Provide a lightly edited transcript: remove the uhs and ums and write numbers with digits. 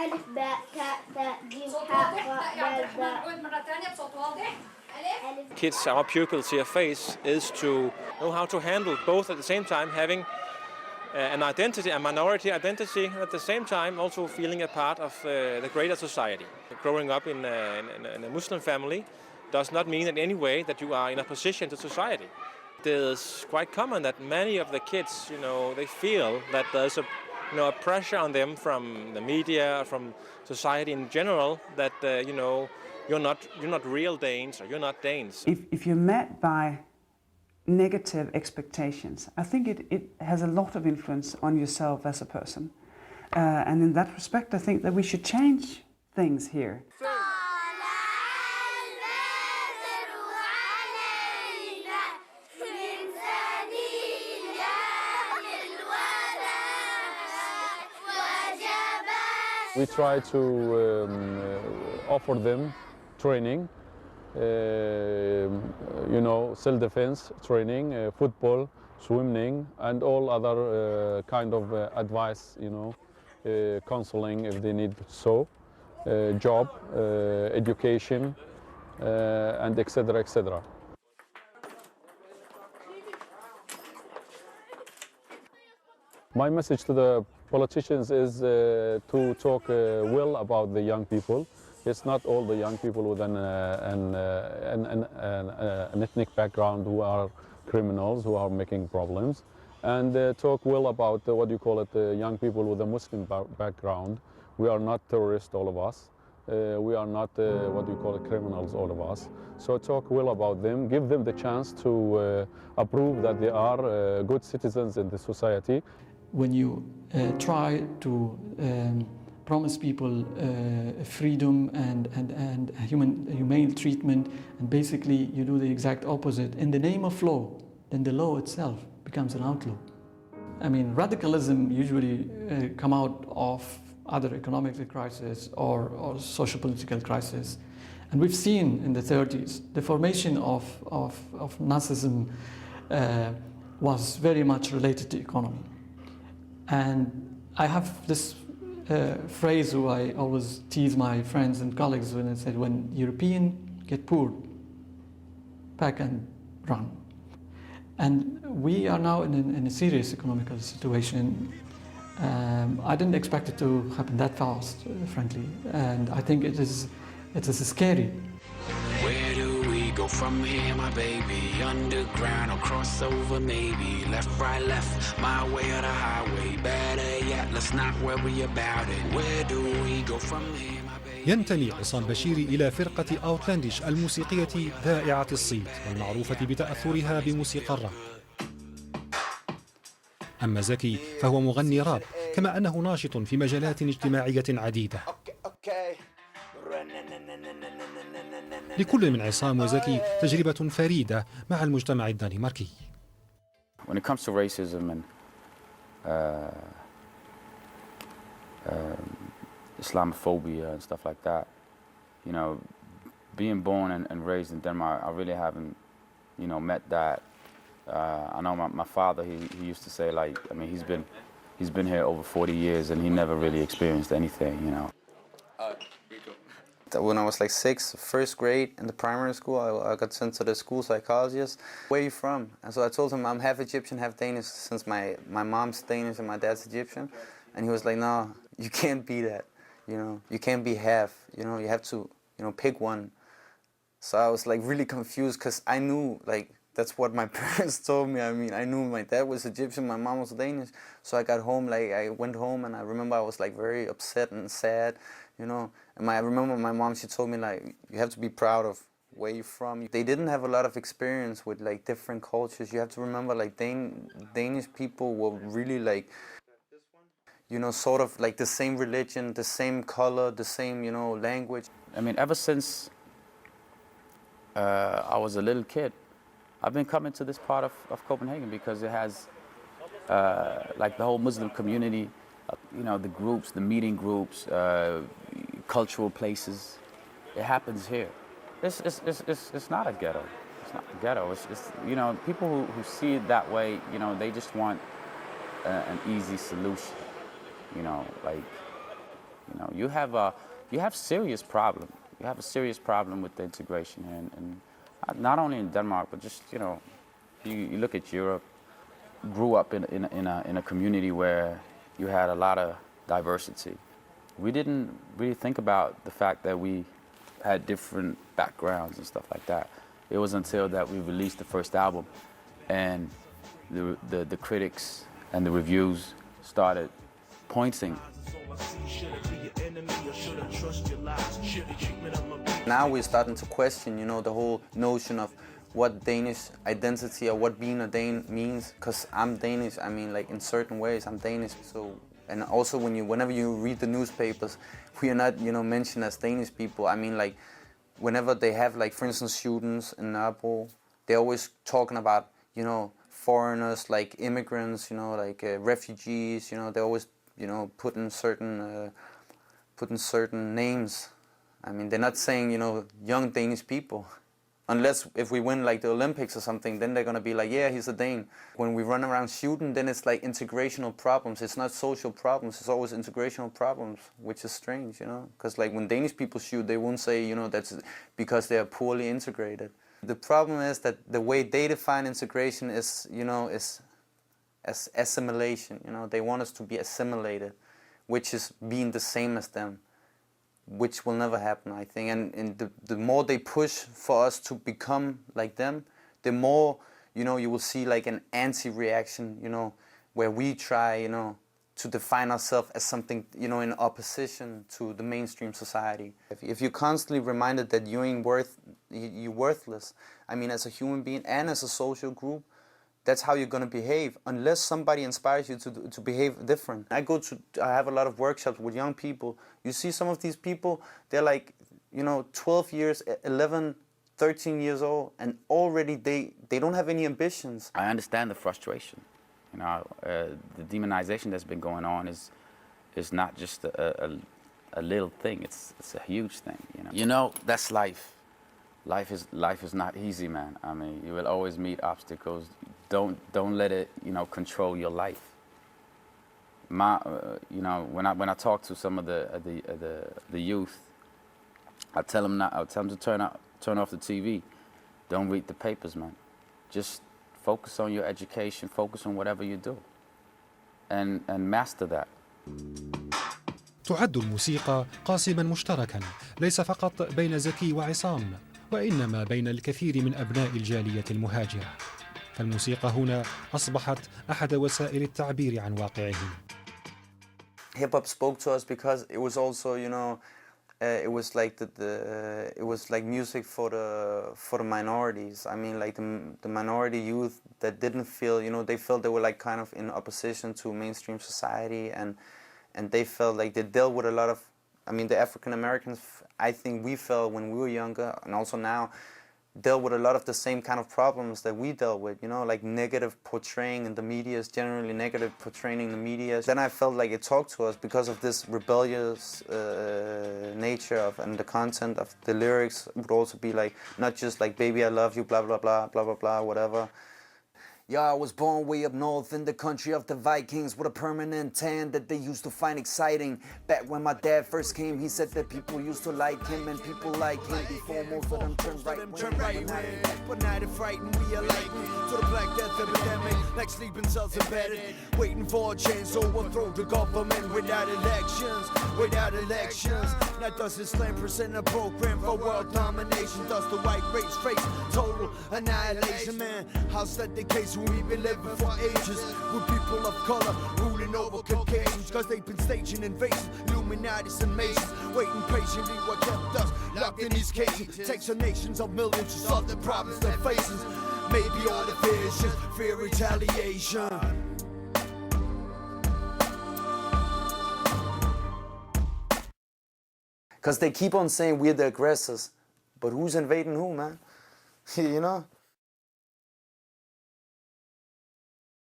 ألف باء تاء ثاء جيم حاء راء دال باء. Kids, our pupils here face is to know how to handle both at the same time, having an identity, a minority identity, and at the same time also feeling a part of the greater society. Growing up in a Muslim family does not mean in any way that you are in a position to society. It is quite common that many of the kids, they feel that there's a pressure on them from the media, from society in general, that you're not real Danes or you're not Danes. If you're met by negative expectations, I think it has a lot of influence on yourself as a person. And in that respect, I think that we should change things here. We try to offer them training, self-defense training, football, swimming, and all other kind of advice, counseling if they need so, job, education, and etc., etc. My message to the politicians is to talk well about the young people. It's not all the young people with an ethnic background who are criminals, who are making problems. And talk well about young people with a Muslim background. We are not terrorists, all of us. We are not criminals, all of us. So talk well about them, give them the chance to approve that they are good citizens in the society. When you try to promise people freedom and humane treatment, and basically you do the exact opposite in the name of law, then the law itself becomes an outlaw. I mean, radicalism usually come out of either economic crisis or social political crisis. And we've seen in the 30s, the formation of Nazism was very much related to economy. And I have this phrase who I always tease my friends and colleagues when I said, when Europeans get poor, pack and run. And we are now in a serious economical situation. I didn't expect it to happen that fast, frankly, and I think it is scary. Where do we go from here, my baby? Underground or crossover, maybe left, right, left, my way or the highway. Better yet, let's not worry about it. Where do we go from here, my baby? ينتمي عصام بشيري إلى فرقة أوتلانديش الموسيقية ذائعة الصيت والمعروفة بتأثرها بموسيقى الراب. أما زكي فهو مغني راب، كما أنه ناشط في مجالات اجتماعية عديدة. لكل من عصام وزكي تجربة فريدة مع المجتمع الدنماركي. When it comes to racism and Islamophobia and stuff like that, being born and raised in Denmark, I really haven't, met that. I know my father, he used to say, he's been here over 40 years and he never really experienced anything, When I was like 6, first grade in the primary school, I got sent to the school psychologist. Where are you from? And so I told him I'm half Egyptian, half Danish, since my mom's Danish and my dad's Egyptian. And he was like, no, you can't be that, you can't be half, you have to, pick one. So I was like really confused because I knew that's what my parents told me. I mean, I knew my dad was Egyptian, my mom was Danish. So I got home, I went home and I remember I was very upset and sad, And I remember my mom, she told me you have to be proud of where you're from. They didn't have a lot of experience with different cultures. You have to remember Danish people were really sort of the same religion, the same color, the same, language. I mean, ever since I was a little kid, I've been coming to this part of Copenhagen because it has the whole Muslim community, the groups, the meeting groups, cultural places. It happens here. It's not a ghetto. It's not a ghetto. It's people who see it that way, they just want an easy solution. You know, you have serious problem. You have a serious problem with the integration here, and not only in Denmark, but just, you know, you look at Europe. Grew up in a community where you had a lot of diversity. We didn't really think about the fact that we had different backgrounds and stuff like that. It was until that we released the first album, and the critics and the reviews started pointing. Now we're starting to question, you know, the whole notion of what Danish identity or what being a Dane means, because I'm Danish. I mean, like, in certain ways I'm Danish. So, and also whenever you read the newspapers, we are not, you know, mentioned as Danish people. I mean, like, whenever they have, like, for instance, students in Nørrebro, they're always talking about, you know, foreigners, like immigrants, you know, like refugees. You know, they always, you know, putting certain names. I mean, they're not saying, you know, young Danish people. Unless if we win like the Olympics or something, then they're gonna be like, yeah, he's a Dane. When we run around shooting, then it's like integrational problems. It's not social problems, it's always integrational problems, which is strange, you know? Because like when Danish people shoot, they won't say, you know, that's because they are poorly integrated. The problem is that the way they define integration is, you know, is as assimilation, you know? They want us to be assimilated, which is being the same as them, which will never happen, I think. And the more they push for us to become like them, the more, you know, you will see like an anti-reaction, you know, where we try, you know, to define ourselves as something, you know, in opposition to the mainstream society. If you're constantly reminded that you're worthless, I mean, as a human being and as a social group, that's how you're going to behave, unless somebody inspires you to behave different. I have a lot of workshops with young people. You see some of these people, they're like, you know, 12 years, 11, 13 years old, and already they don't have any ambitions. I understand the frustration. You know, the demonization that's been going on is not just a little thing. It's a huge thing. You know, that's life. Life is not easy, man. I mean, you will always meet obstacles. Don't let it, you know, control your life. You know, when I talk to some of the youth, I tell them to turn off the TV. Don't read the papers, man. Just focus on your education. Focus on whatever you do, and master that. تعد الموسيقى قاسما مشتركا ليس فقط بين زكي وعصام، وإنما بين الكثير من أبناء الجالية المهاجرة. فالموسيقى هنا أصبحت أحد وسائل التعبير عن واقعهم. Hip hop spoke to us because it was also, you know, it was like it was like music for the minorities. I mean, like the minority youth that didn't feel, you know, they felt they were like kind of in opposition to mainstream society, and they felt like they dealt with a lot of, I mean, the African Americans, I think we felt when we were younger and also now, dealt with a lot of the same kind of problems that we dealt with, you know, like negative portraying in the media, generally negative portraying in the media. Then I felt like it talked to us because of this rebellious nature of, and the content of the lyrics would also be like, not just like, baby, I love you, blah, blah, blah, blah, blah, blah, whatever. Yeah, I was born way up north in the country of the Vikings with a permanent tan that they used to find exciting. Back when my dad first came, he said that people used to like him and people like him before most of them turned right. But now they're frightened, we are like to the Black Death epidemic, like sleeping cells embedded, waiting for a chance to overthrow the government without elections. Now does Islam present a program for world domination? Does the white race face total annihilation? Man, how's that the case? We've been living for ages with people of color ruling over Caucasians, cause they've been staging invasions, Illuminati's and Masons, waiting patiently what kept us locked in these cages. Takes a nations of millions to solve the problems they're facing. Maybe all the fear is just fear retaliation. Because they keep on saying we're the aggressors, but who's invading who, man? You know?